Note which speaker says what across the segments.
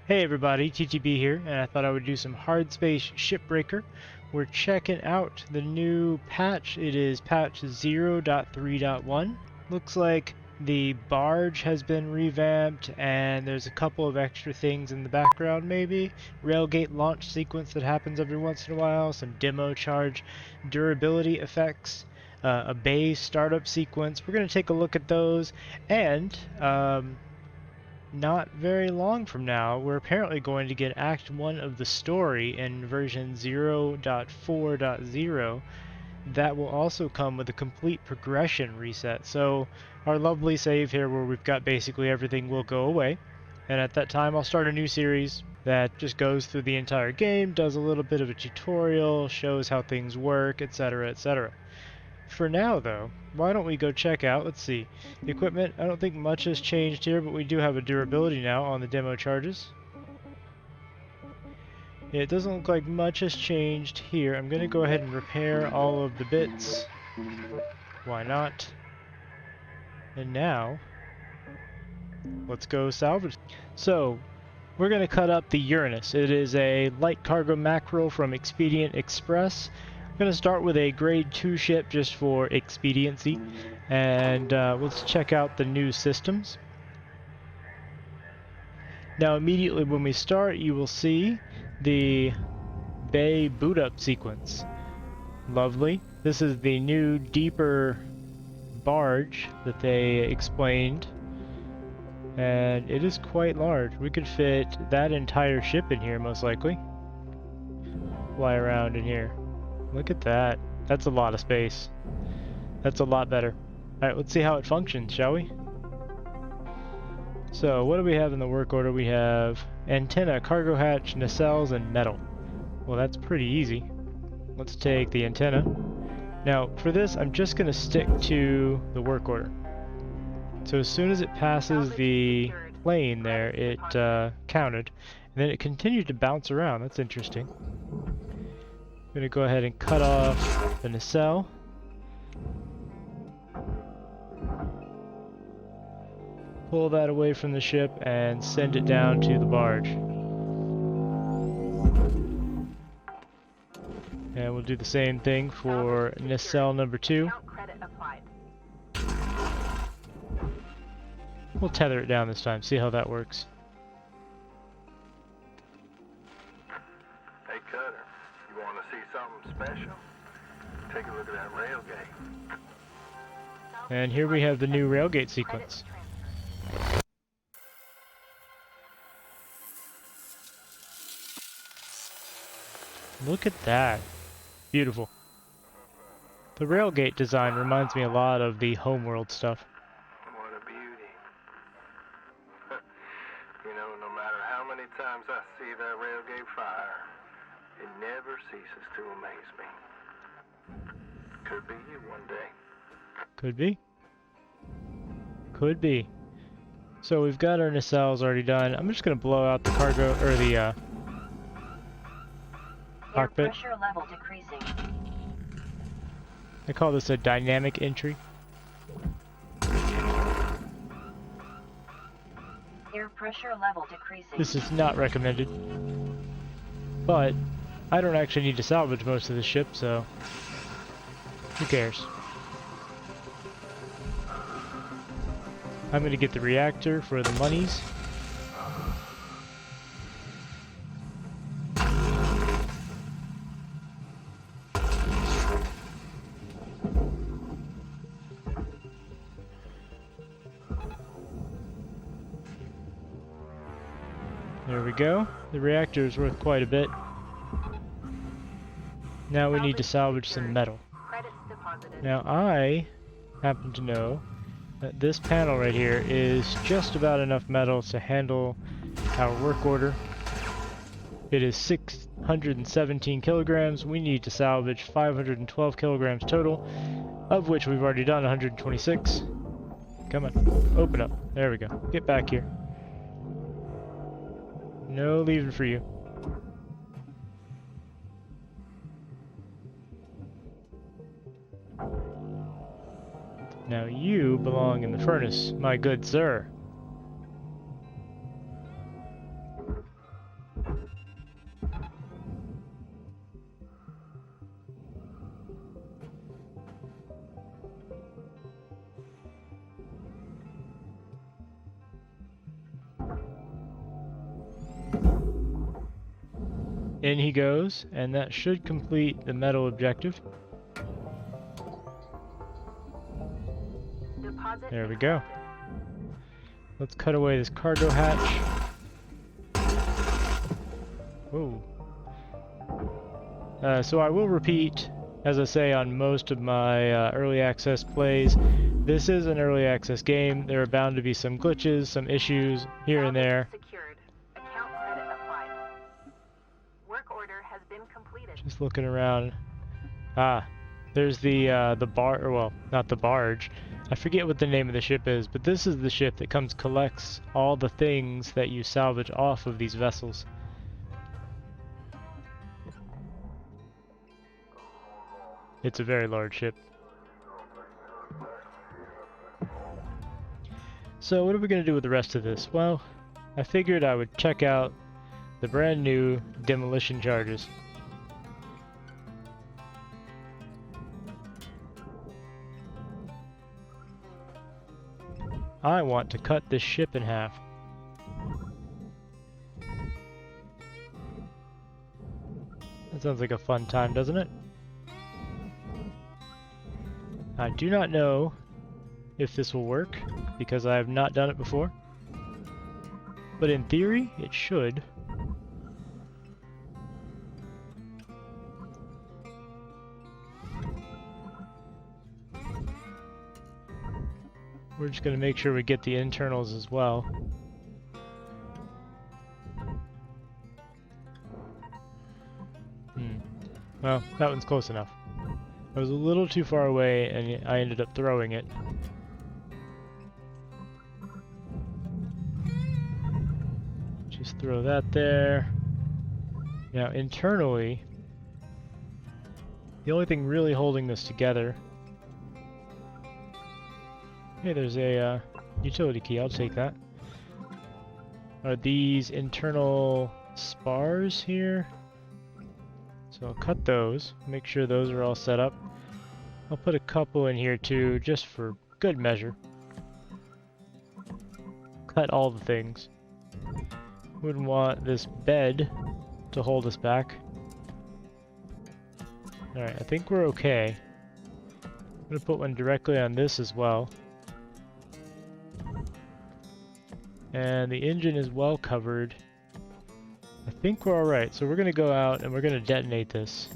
Speaker 1: Hey everybody, TTB here, and I thought I would do some Hardspace Shipbreaker. We're checking out the new patch. It is patch 0.3.1. Looks like the Barge has been revamped, and there's a couple of extra things in the background maybe. Railgate launch sequence that happens every once in a while, some demo charge durability effects, a bay startup sequence. We're going to take a look at those, and not very long from now, we're apparently going to get Act 1 of the story in version 0.4.0 that will also come with a complete progression reset. So our lovely save here where we've got basically everything will go away, and at that time I'll start a new series that just goes through the entire game, does a little bit of a tutorial, shows how things work, etc, etc. For now, though, why don't we go check out, let's see, equipment. I don't think much has changed here, but we do have a durability now on the demo charges. It doesn't look like much has changed here. I'm going to go ahead and repair all of the bits. Why not? And now, let's go salvage. So, we're going to cut up the Uranus. It is a light cargo mackerel from Expedient Express. I'm going to start with a grade 2 ship just for expediency, and let's check out the new systems. Now immediately when we start, you will see the bay boot up sequence. Lovely. This is the new deeper barge that they explained, and it is quite large. We could fit that entire ship in here most likely. Fly around in here. Look at that. That's a lot of space. That's a lot better. Alright, let's see how it functions, shall we? So, what do we have in the work order? We have antenna, cargo hatch, nacelles, and metal. Well, that's pretty easy. Let's take the antenna. Now, for this, I'm just going to stick to the work order. So as soon as it passes the plane there, it counted. And then it continued to bounce around. That's interesting. I'm going to go ahead and cut off the nacelle. Pull that away from the ship and send it down to the barge. And we'll do the same thing for nacelle number 2. We'll tether it down this time, see how that works.
Speaker 2: Hey Cutter, you want to see something special? Take a look at that railgate.
Speaker 1: And here we have the new Railgate Sequence. Look at that. Beautiful. The Railgate design reminds me a lot of the Homeworld stuff.
Speaker 2: What a beauty. You know, no matter how many times I see that railgate fire, it never ceases to amaze me. Could be you one day.
Speaker 1: Could be. Could be. So we've got our nacelles already done. I'm just going to blow out the cargo, or the cockpit.
Speaker 3: Air pressure level decreasing.
Speaker 1: I call this a dynamic entry.
Speaker 3: Air pressure level decreasing.
Speaker 1: This is not recommended. But I don't actually need to salvage most of the ship, so who cares? I'm going to get the reactor for the monies. There we go. The reactor is worth quite a bit. Now we need to salvage some metal. Now I happen to know that this panel right here is just about enough metal to handle our work order. It is 617 kilograms. We need to salvage 512 kilograms total, of which we've already done 126. Come on, open up. There we go. Get back here. No leaving for you. Now you belong in the furnace, my good sir. In he goes, and that should complete the metal objective.
Speaker 3: Deposit
Speaker 1: There we go. Let's cut away this cargo hatch. Whoa. So I will repeat, as I say on most of my early access plays, this is an early access game. There are bound to be some glitches, some issues here and there.
Speaker 3: Secured. Account credit applied. Work order has been completed.
Speaker 1: Just looking around. Ah, there's the bar, or well, not the barge. I forget what the name of the ship is, but this is the ship that collects all the things that you salvage off of these vessels. It's a very large ship. So what are we going to do with the rest of this? Well, I figured I would check out the brand new demolition charges. I want to cut this ship in half. That sounds like a fun time, doesn't it? I do not know if this will work, because I have not done it before. But in theory, it should. We're just going to make sure we get the internals as well. Well, that one's close enough. I was a little too far away and I ended up throwing it. Just throw that there. Now internally, the only thing really holding this together... Hey, there's a utility key, I'll take that. Are these internal spars here? So I'll cut those, make sure those are all set up. I'll put a couple in here too, just for good measure. Cut all the things. Wouldn't want this bed to hold us back. Alright, I think we're okay. I'm gonna put one directly on this as well. And the engine is well covered. I think we're alright, so we're gonna go out and we're gonna detonate this.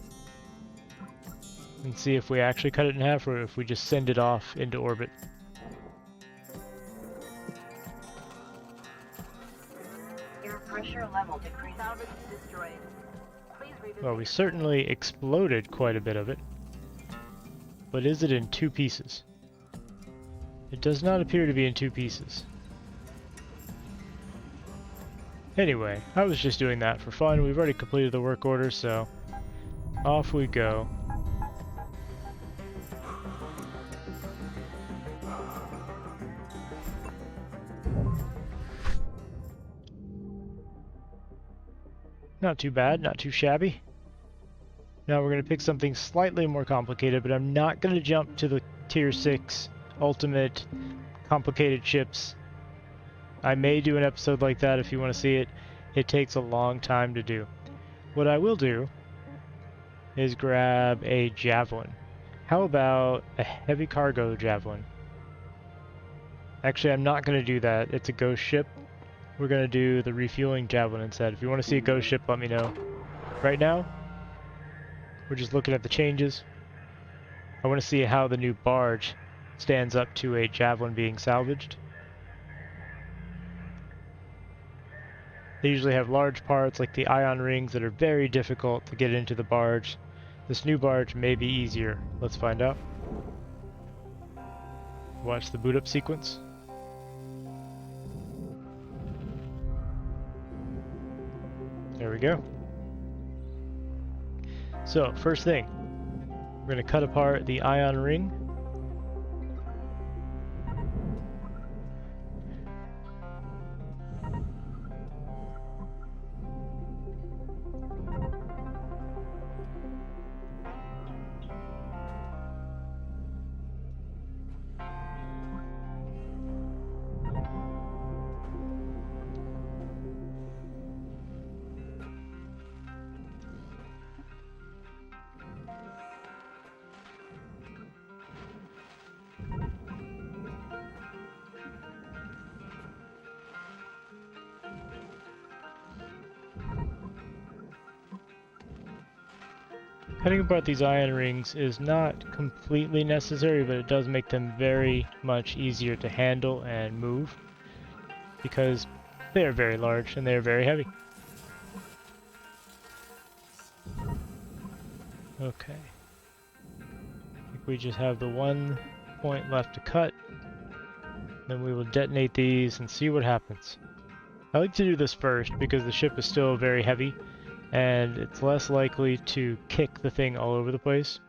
Speaker 1: And see if we actually cut it in half or if we just send it off into orbit.
Speaker 3: Air pressure level decreased. Salvage destroyed. Please revisit.
Speaker 1: Well, we certainly exploded quite a bit of it. But is it in two pieces? It does not appear to be in two pieces. Anyway, I was just doing that for fun. We've already completed the work order, so off we go. Not too bad, not too shabby. Now we're going to pick something slightly more complicated, but I'm not going to jump to the Tier 6 ultimate complicated ships. I may do an episode like that if you want to see it. It takes a long time to do. What I will do is grab a javelin. How about a heavy cargo javelin? Actually, I'm not going to do that. It's a ghost ship. We're going to do the refueling javelin instead. If you want to see a ghost ship, let me know. Right now, we're just looking at the changes. I want to see how the new barge stands up to a javelin being salvaged. They usually have large parts like the ion rings that are very difficult to get into the barge. This new barge may be easier. Let's find out. Watch the boot up sequence. There we go. So, first thing, we're going to cut apart the ion ring. Cutting apart these ion rings is not completely necessary, but it does make them very much easier to handle and move because they are very large and they are very heavy. Okay. I think we just have the one point left to cut. Then we will detonate these and see what happens. I like to do this first because the ship is still very heavy and it's less likely to kick the thing all over the place.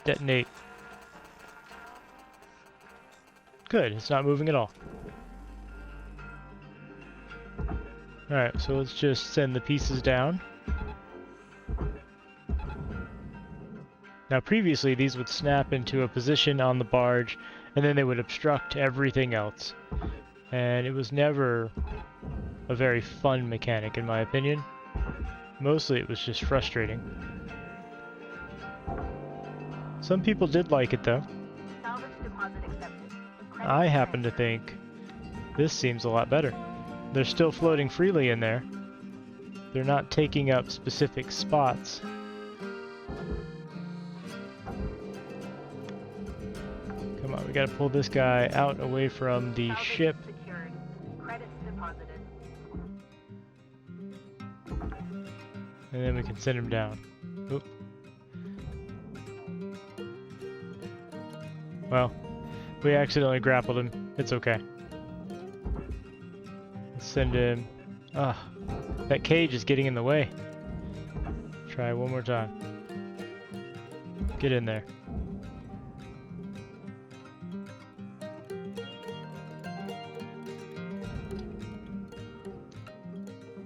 Speaker 1: Detonate. Good, it's not moving at all. Alright, so let's just send the pieces down. Now previously these would snap into a position on the barge and then they would obstruct everything else. And it was never a very fun mechanic in my opinion. Mostly it was just frustrating. Some people did like it though.
Speaker 3: Salvage deposit accepted.
Speaker 1: I happen to think this seems a lot better. They're still floating freely in there. They're not taking up specific spots. Come on, we gotta pull this guy out away from the
Speaker 3: Salvage
Speaker 1: ship.
Speaker 3: secured. Credits deposited.
Speaker 1: And then we can send him down. Oop. Well, we accidentally grappled him. It's okay. Let's send him... Ah, that cage is getting in the way. Try one more time. Get in there.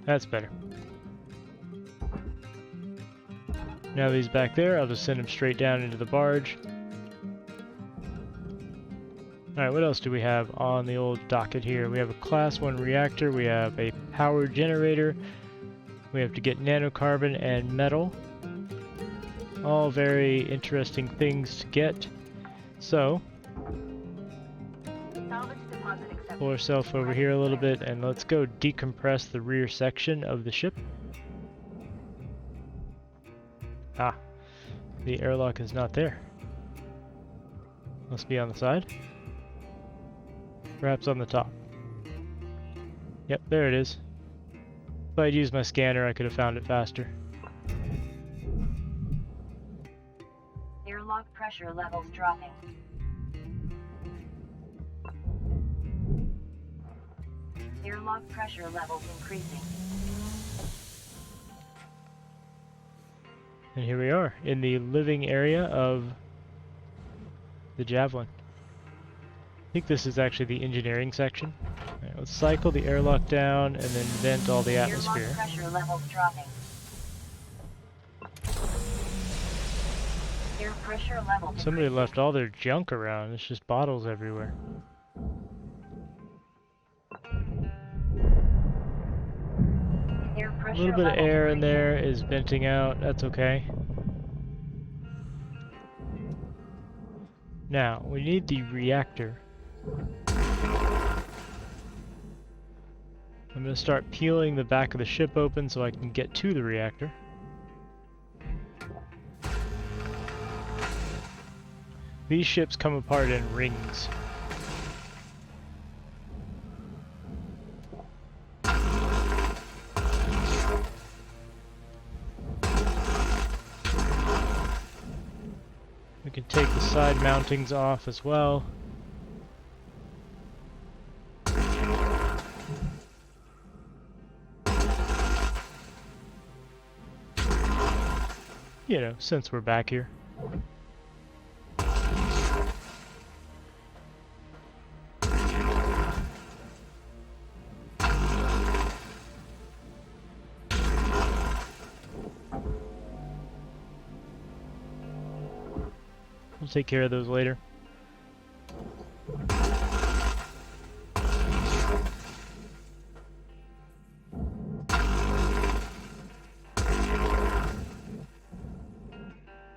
Speaker 1: That's better. Now that he's back there, I'll just send him straight down into the barge. Alright, what else do we have on the old docket here? We have a Class 1 reactor, we have a power generator, we have to get nanocarbon and metal. All very interesting things to get. So,
Speaker 3: Salvage deposit accepted.
Speaker 1: pull ourselves over here a little bit and let's go decompress the rear section of the ship. Ah, the airlock is not there. Must be on the side. Perhaps on the top. Yep, there it is. If I'd used my scanner, I could have found it faster.
Speaker 3: Airlock pressure levels dropping. Airlock pressure levels increasing.
Speaker 1: And here we are, in the living area of the Javelin. I think this is actually the engineering section. Alright, let's cycle the airlock down and then vent all the atmosphere.
Speaker 3: Airlock pressure levels dropping. Air pressure levels
Speaker 1: Somebody
Speaker 3: increasing.
Speaker 1: left all their junk around. There's just bottles everywhere.
Speaker 3: Air
Speaker 1: A
Speaker 3: pressure
Speaker 1: little bit of
Speaker 3: levels
Speaker 1: air in
Speaker 3: increasing.
Speaker 1: there is venting out. That's okay. Now, we need the reactor. I'm going to start peeling the back of the ship open so I can get to the reactor. These ships come apart in rings. We can take the side mountings off as well. You know, since we're back here. We'll take care of those later.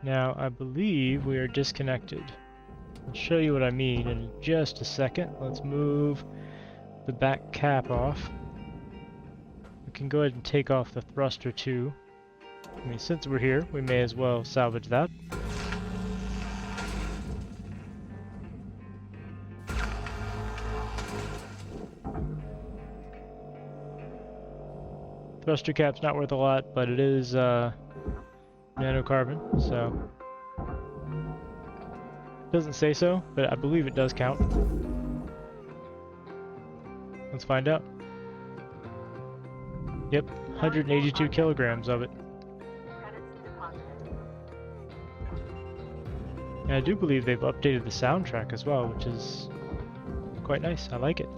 Speaker 1: Now, I believe we are disconnected. I'll show you what I mean in just a second. Let's move the back cap off. We can go ahead and take off the thruster too. I mean, since we're here, we may as well salvage that. Thruster cap's not worth a lot, but it is nanocarbon, so doesn't say so, but I believe it does count. Let's find out. Yep, 182 kilograms of it. And I do believe they've updated the soundtrack as well, which is quite nice. I like it.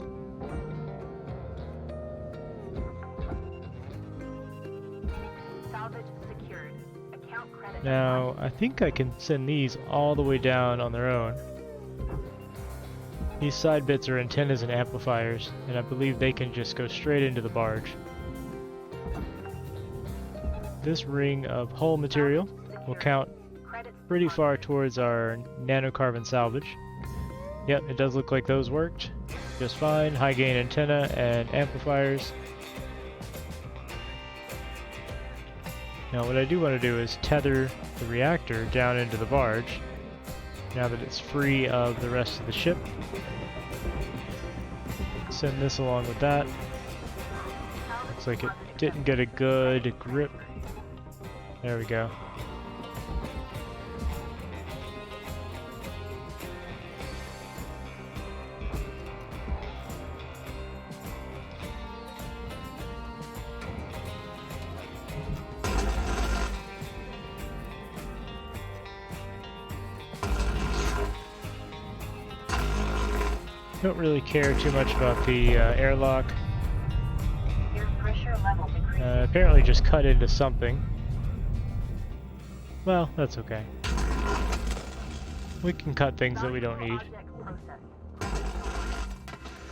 Speaker 3: Salvage secured. Account credit.
Speaker 1: Now, I think I can send these all the way down on their own. These side bits are antennas and amplifiers, and I believe they can just go straight into the barge. This ring of hull material will count pretty far towards our nanocarbon salvage. Yep, it does look like those worked just fine. High gain antenna and amplifiers. Now what I do want to do is tether the reactor down into the barge now that it's free of the rest of the ship. Send this along with that. Looks like it didn't get a good grip. There we go. Don't really care too much about the airlock.
Speaker 3: Your pressure level decreasing.
Speaker 1: Apparently just cut into something. Well, that's okay. We can cut things that we don't need.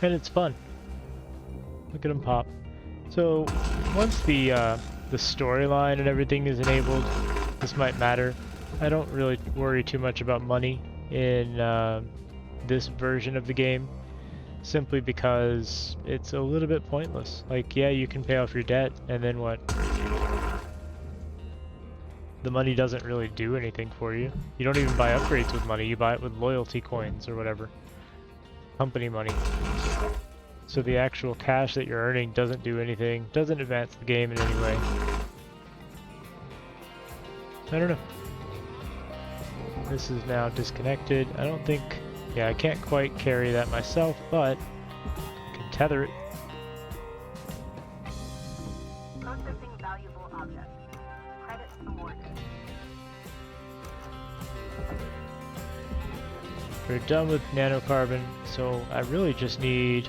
Speaker 1: And it's fun. Look at them pop. So, once the storyline and everything is enabled, this might matter. I don't really worry too much about money in this version of the game, simply because it's a little bit pointless. Like, yeah, you can pay off your debt, and then what? The money doesn't really do anything for you. You don't even buy upgrades with money, you buy it with loyalty coins or whatever. Company money. So the actual cash that you're earning doesn't do anything, doesn't advance the game in any way. I don't know. This is now disconnected. I don't think... Yeah, I can't quite carry that myself, but I can tether it.
Speaker 3: Processing valuable objects. Credits awarded.
Speaker 1: We're done with nanocarbon, so I really just need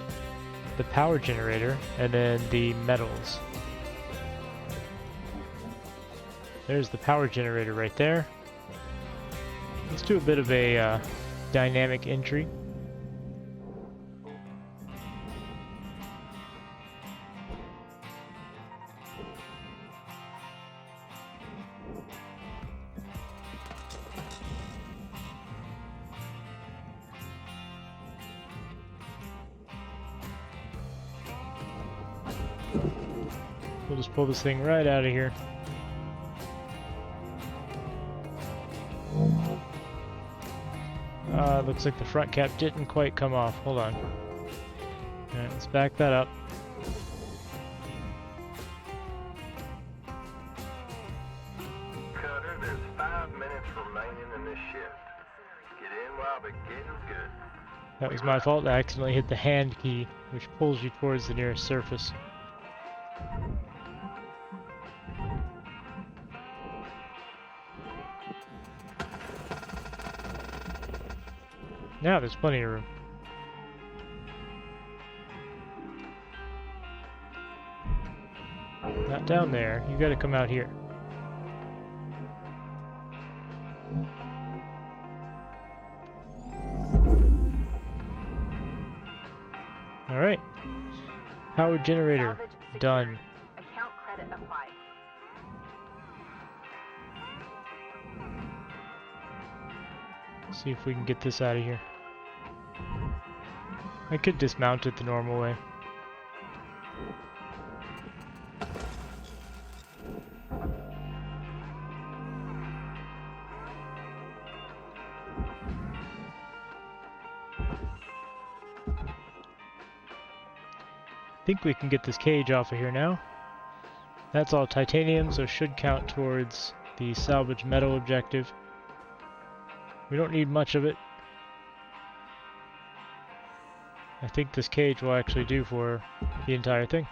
Speaker 1: the power generator and then the metals. There's the power generator right there. Let's do a bit of a dynamic entry. We'll just pull this thing right out of here. Looks like the front cap didn't quite come off. Hold on. Alright, let's back that up.
Speaker 2: Cutter, there's 5 minutes remaining in this shift. Get in while the getting's good.
Speaker 1: That was my fault. I accidentally hit the hand key, which pulls you towards the nearest surface. Now there's plenty of room. Not down there. You gotta come out here. Alright. Power generator.
Speaker 3: Salvage secured.
Speaker 1: Done.
Speaker 3: Account credit applied.
Speaker 1: See if we can get this out of here. I could dismount it the normal way. think we can get this cage off of here now. That's all titanium, so should count towards the salvage metal objective. We don't need much of it. I think this cage will actually do for the entire thing.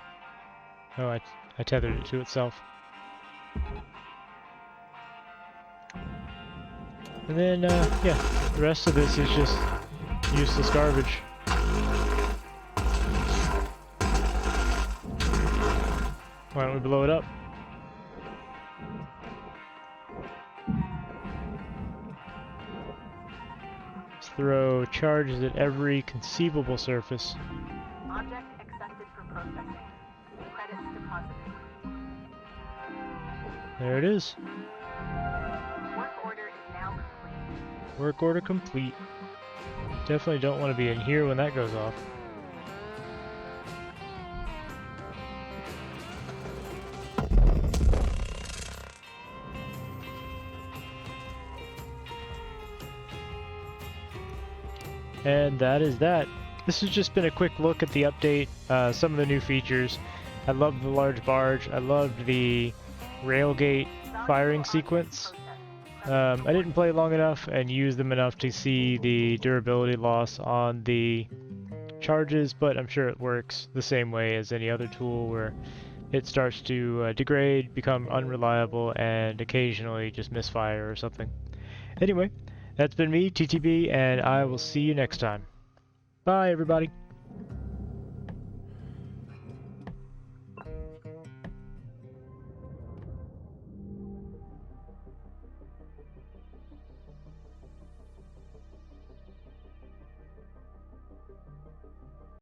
Speaker 1: Oh, I tethered it to itself. And then, yeah, the rest of this is just useless garbage. Why don't we blow it up? Let's throw charges at every conceivable surface.
Speaker 3: Object accepted for processing. Credits deposited.
Speaker 1: There it is.
Speaker 3: Work order is now complete.
Speaker 1: Work order complete. Definitely don't want to be in here when that goes off. And that is that. This has just been a quick look at the update, some of the new features. I love the large barge. I loved the Railgate firing sequence. I didn't play long enough and use them enough to see the durability loss on the charges, but I'm sure it works the same way as any other tool where it starts to degrade, become unreliable, and occasionally just misfire or something. Anyway, that's been me, TTB, and I will see you next time. Bye, everybody.